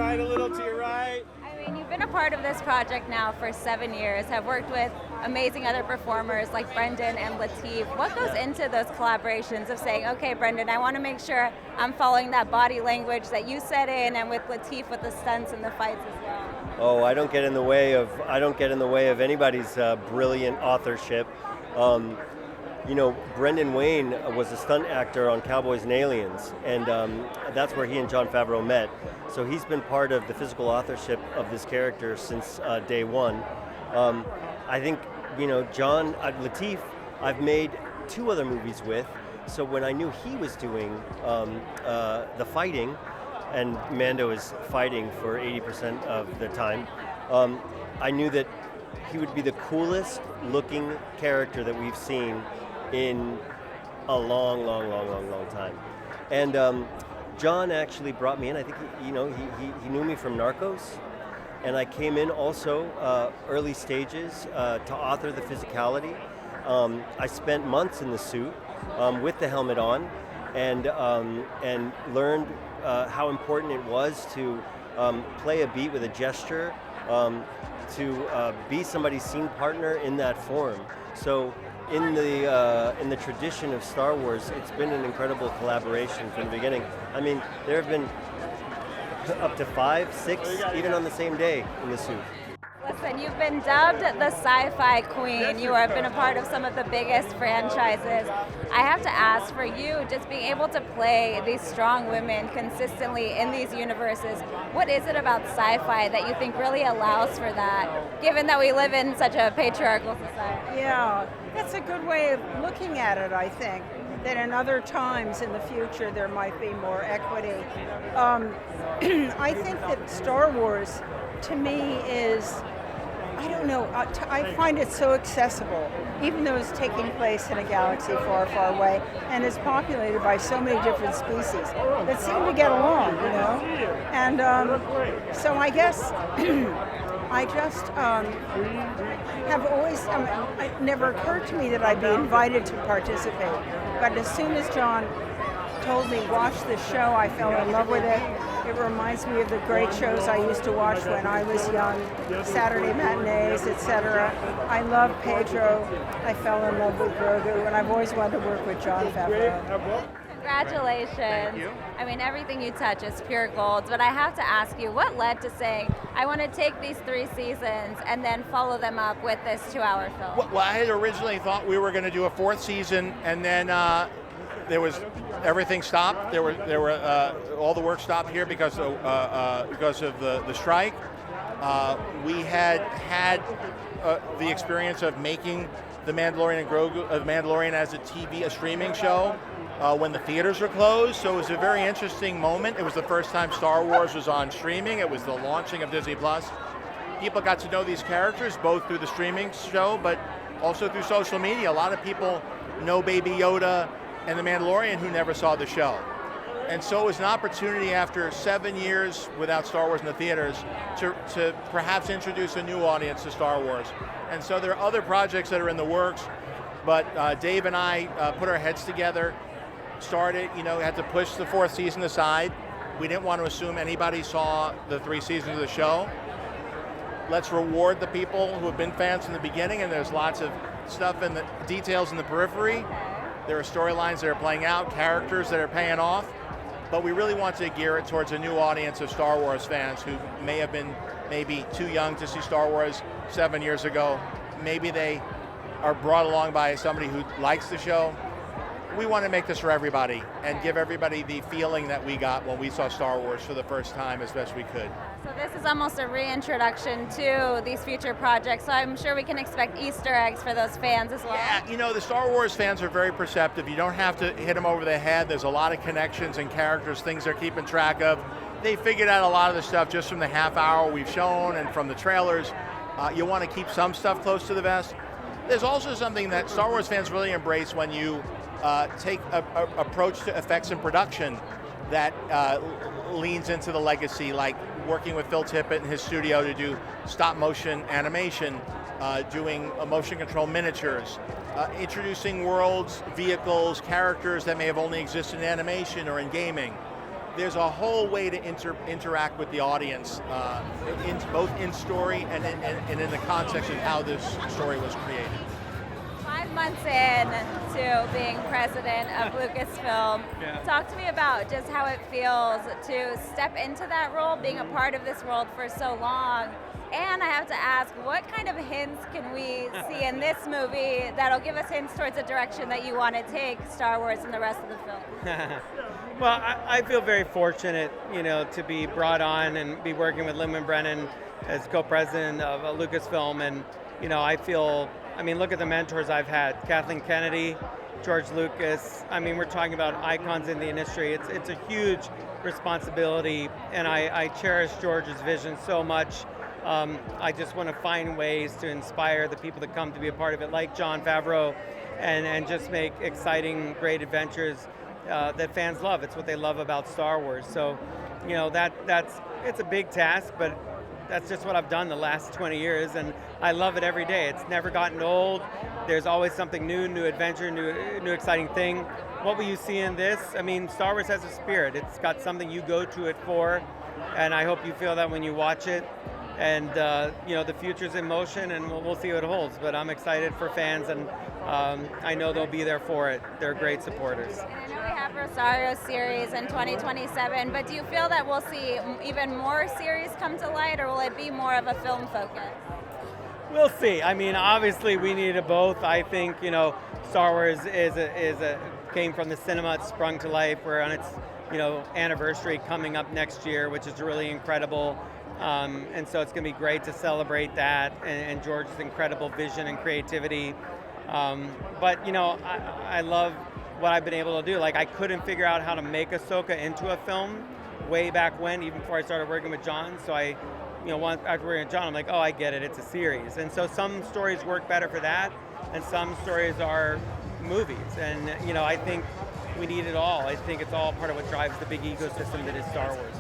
right, a little to your right. I mean, you've been a part of this project now for 7 years, have worked with amazing other performers like Brendan and Lateef. What goes into those collaborations of saying, okay, Brendan, I want to make sure I'm following that body language that you set in, and with Lateef with the stunts and the fights as well? Oh, I don't get in the way of anybody's brilliant authorship. Brendan Wayne was a stunt actor on Cowboys and Aliens, and that's where he and Jon Favreau met. So he's been part of the physical authorship of this character since day one. I think, Lateef, I've made 2 other movies with, so when I knew he was doing the fighting, and Mando is fighting for 80% of the time, I knew that he would be the coolest looking character that we've seen in a long time. And John actually brought me in. I think he knew me from Narcos, and I came in also early stages to author the physicality. I spent months in the suit with the helmet on, and learned how important it was to play a beat with a gesture, to be somebody's scene partner in that form. So in the tradition of Star Wars, it's been an incredible collaboration from the beginning. I mean, there have been up to 5, 6, even on the same day in the suit. Listen, you've been dubbed the sci-fi queen. You have been a part of some of the biggest franchises. I have to ask, for you, just being able to play these strong women consistently in these universes, what is it about sci-fi that you think really allows for that, given that we live in such a patriarchal society? Yeah, that's a good way of looking at it, I think. That in other times in the future there might be more equity. I think that Star Wars, to me, is, I don't know, I find it so accessible, even though it's taking place in a galaxy far, far away, and is populated by so many different species that seem to get along, And so I guess I just have always, it never occurred to me that I'd be invited to participate. But as soon as Jon told me, watch this show, I fell in love with it. It reminds me of the great shows I used to watch when I was young, Saturday matinees, etc. I love Pedro. I fell in love with Grogu, and I've always wanted to work with Jon Favreau. Congratulations. Thank you. I mean, everything you touch is pure gold, but I have to ask you, what led to saying, I want to take these 3 seasons and then follow them up with this 2-hour film? Well, I had originally thought we were going to do a 4th season, and then everything stopped. There were all the work stopped here because of the strike. We had the experience of making the Mandalorian and Grogu, Mandalorian as a streaming show when the theaters were closed. So it was a very interesting moment. It was the first time Star Wars was on streaming. It was the launching of Disney Plus. People got to know these characters both through the streaming show, but also through social media. A lot of people know Baby Yoda and the Mandalorian who never saw the show. And so it was an opportunity after 7 years without Star Wars in the theaters to perhaps introduce a new audience to Star Wars. And so there are other projects that are in the works, but Dave and I put our heads together, started, had to push the 4th season aside. We didn't want to assume anybody saw the 3 seasons of the show. Let's reward the people who have been fans from the beginning, and there's lots of stuff in the details in the periphery. There are storylines that are playing out, characters that are paying off, but we really want to gear it towards a new audience of Star Wars fans who may have been maybe too young to see Star Wars 7 years ago. Maybe they are brought along by somebody who likes the show. We want to make this for everybody and give everybody the feeling that we got when we saw Star Wars for the first time as best we could. So this is almost a reintroduction to these future projects, so I'm sure we can expect Easter eggs for those fans as well. Yeah, the Star Wars fans are very perceptive. You don't have to hit them over the head. There's a lot of connections and characters, things they're keeping track of. They figured out a lot of the stuff just from the half hour we've shown and from the trailers. You want to keep some stuff close to the vest. There's also something that Star Wars fans really embrace when you take an approach to effects and production that leans into the legacy, like working with Phil Tippett in his studio to do stop motion animation, doing motion control miniatures, introducing worlds, vehicles, characters that may have only existed in animation or in gaming. there's a whole way to interact with the audience, both in story and in the context of how this story was created. 5 months in to being president of Lucasfilm, talk to me about just how it feels to step into that role, being a part of this world for so long. And I have to ask, what kind of hints can we see in this movie that'll give us hints towards the direction that you want to take Star Wars and the rest of the film? Well, I feel very fortunate, to be brought on and be working with Lin Brennan as co-president of Lucasfilm, and look at the mentors I've had: Kathleen Kennedy, George Lucas. We're talking about icons in the industry. It's a huge responsibility, and I cherish George's vision so much. I just want to find ways to inspire the people that come to be a part of it, like Jon Favreau, and just make exciting, great adventures that fans love. It's what they love about Star Wars. So, it's a big task, but that's just what I've done the last 20 years, and I love it every day. It's never gotten old. There's always something new adventure, new exciting thing. What will you see in this? Star Wars has a spirit. It's got something you go to it for, and I hope you feel that when you watch it. And the future's in motion, and we'll see what it holds. But I'm excited for fans, and I know they'll be there for it. They're great supporters. And I know we have Rosario series in 2027, but do you feel that we'll see even more series come to light, or will it be more of a film focus? We'll see. Obviously we need it both. I think Star Wars came from the cinema. It sprung to life. We're on its anniversary coming up next year, which is really incredible. And so it's going to be great to celebrate that and George's incredible vision and creativity. But I love what I've been able to do. Like, I couldn't figure out how to make Ahsoka into a film way back when, even before I started working with Jon. So after working with Jon, I'm like, oh, I get it. It's a series. And so some stories work better for that, and some stories are movies. And I think we need it all. I think it's all part of what drives the big ecosystem that is Star Wars.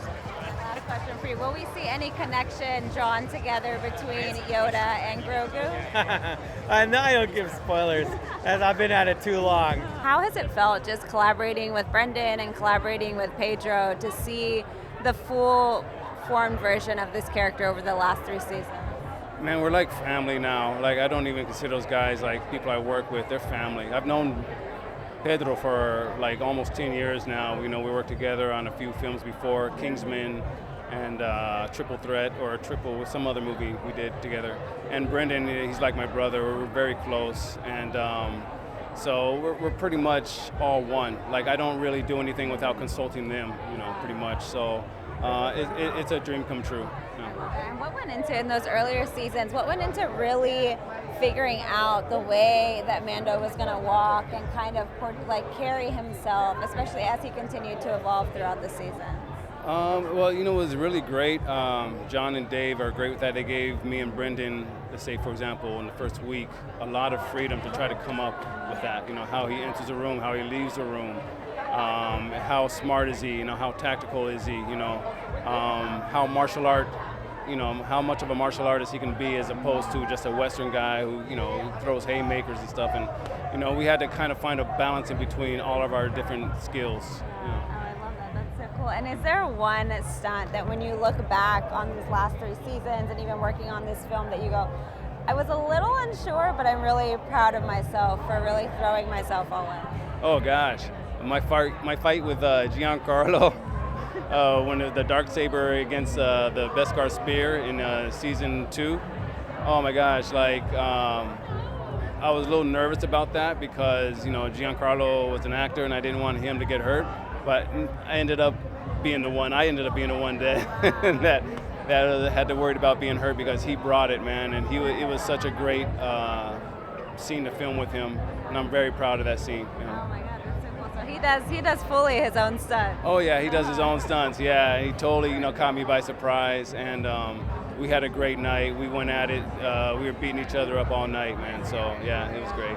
Question for you. Will we see any connection drawn together between Yoda and Grogu? I know I don't give spoilers, as I've been at it too long. How has it felt just collaborating with Brendan and collaborating with Pedro to see the full formed version of this character over the last 3 seasons? Man, we're like family now. Like, I don't even consider those guys like people I work with. They're family. I've known Pedro for like almost 10 years now. We worked together on a few films before, Kingsman, and Triple Threat, or Triple, some other movie we did together. And Brendan, he's like my brother. We're very close, and so we're pretty much all one. Like, I don't really do anything without consulting them, pretty much. So it's a dream come true. And what went into, in those earlier seasons, what went into really figuring out the way that Mando was going to walk and kind of carry himself, especially as he continued to evolve throughout the season? Well, it was really great. Jon and Dave are great with that. They gave me and Brendan, let's say, for example, in the first week, a lot of freedom to try to come up with that. How he enters a room, how he leaves a room, how smart is he, how tactical is he, how martial art, how much of a martial artist he can be as opposed to just a Western guy who, throws haymakers and stuff. And, we had to kind of find a balance in between all of our different skills. Cool. And is there one stunt that when you look back on these last 3 seasons and even working on this film that you go, I was a little unsure, but I'm really proud of myself for really throwing myself all in? Oh gosh, my fight with Giancarlo, when the Darksaber against the Beskar Spear in season 2. Oh my gosh, I was a little nervous about that because Giancarlo was an actor and I didn't want him to get hurt. But I ended up being the one that had to worry about being hurt because he brought it, man. And it was such a great scene to film with him, and I'm very proud of that scene. Oh my God, that's so cool. So he does fully his own stunts. Oh yeah, he does his own stunts. Yeah, he totally caught me by surprise, and we had a great night. We went at it. We were beating each other up all night, man. So yeah, it was great.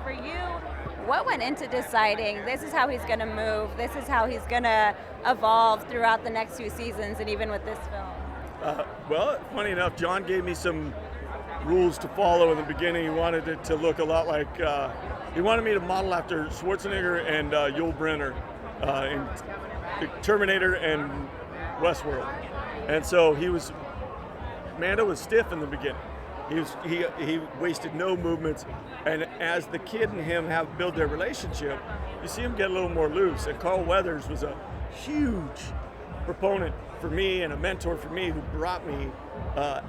For you, what went into deciding this is how he's going to move, this is how he's going to evolve throughout the next few seasons and even with this film? Well, funny enough, Jon gave me some rules to follow in the beginning. He wanted it to look a lot like, he wanted me to model after Schwarzenegger and Yul Brynner Terminator and Westworld. And so Mando was stiff in the beginning. He wasted no movements, and as the kid and him have built their relationship, you see him get a little more loose. And Carl Weathers was a huge proponent for me and a mentor for me, who brought me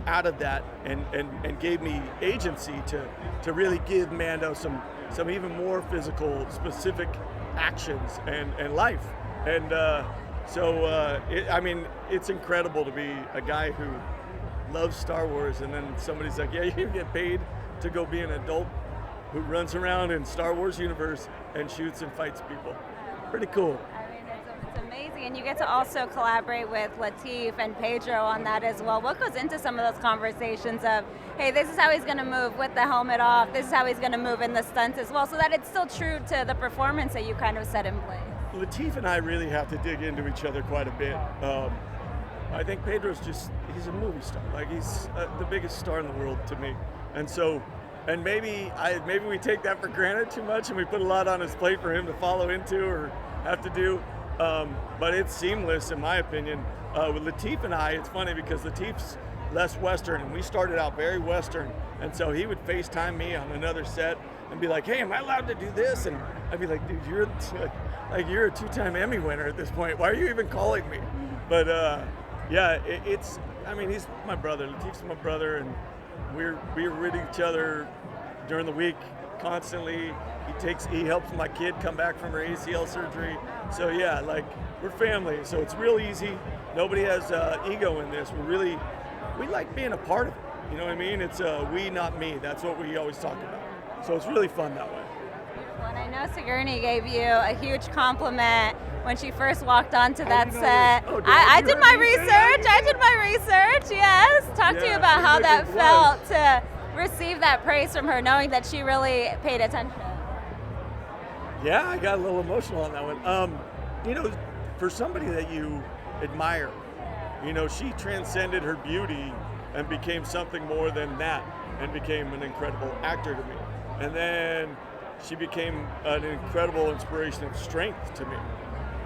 out of that and gave me agency to really give Mando some even more physical, specific actions and life. And it's incredible to be a guy who loves Star Wars, and then somebody's like, yeah, you get paid to go be an adult who runs around in Star Wars universe and shoots and fights people. Pretty cool. I mean, it's amazing, and you get to also collaborate with Lateef and Pedro on that as well. What goes into some of those conversations of, hey, this is how he's going to move with the helmet off, this is how he's going to move in the stunts as well, so that it's still true to the performance that you kind of set in place? Lateef and I really have to dig into each other quite a bit. I think Pedro's he's a movie star. Like, he's the biggest star in the world to me. And so, and maybe we take that for granted too much, and we put a lot on his plate for him to follow into or have to do. But it's seamless, in my opinion. With Lateef and I, it's funny because Lateef's less Western, and we started out very Western. And so he would FaceTime me on another set and be like, hey, am I allowed to do this? And I'd be like, dude, you're a 2-time Emmy winner at this point. Why are you even calling me? But he's my brother. Lateef's my brother, and we're with each other during the week constantly. He helps my kid come back from her ACL surgery. So yeah, like, we're family. So it's real easy. Nobody has ego in this. We like being a part of it. You know what I mean? It's we, not me. That's what we always talk about. So it's really fun that way. Well, and I know Sigourney gave you a huge compliment when she first walked onto that set. I did my research. Yes. Talk to you about how that felt to receive that praise from her, knowing that she really paid attention. Yeah, I got a little emotional on that one. For somebody that you admire, she transcended her beauty and became something more than that, and became an incredible actor to me. And then she became an incredible inspiration of strength to me.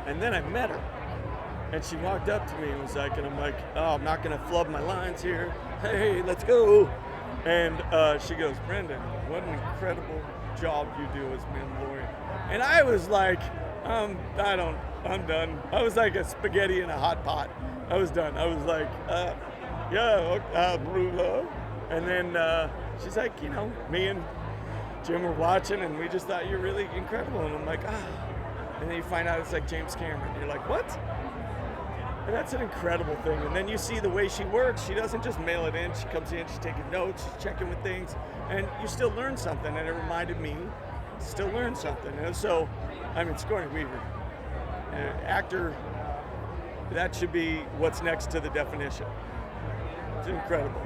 And then I met her, and she walked up to me and was like, and I'm like, oh, I'm not gonna flub my lines here. Hey, let's go. And she goes, Brendan, what an incredible job you do as Mandalorian. And I was like, I'm done. I was like a spaghetti in a hot pot. I was done. I was like, and then she's like, me and Jim were watching, and we just thought you're really incredible. And I'm like, And then you find out it's like James Cameron. You're like, what? And that's an incredible thing. And then you see the way she works. She doesn't just mail it in. She comes in, she's taking notes, she's checking with things, and you still learn something. And it reminded me to still learn something. And so, Sigourney Weaver, actor, that should be what's next to the definition. It's incredible.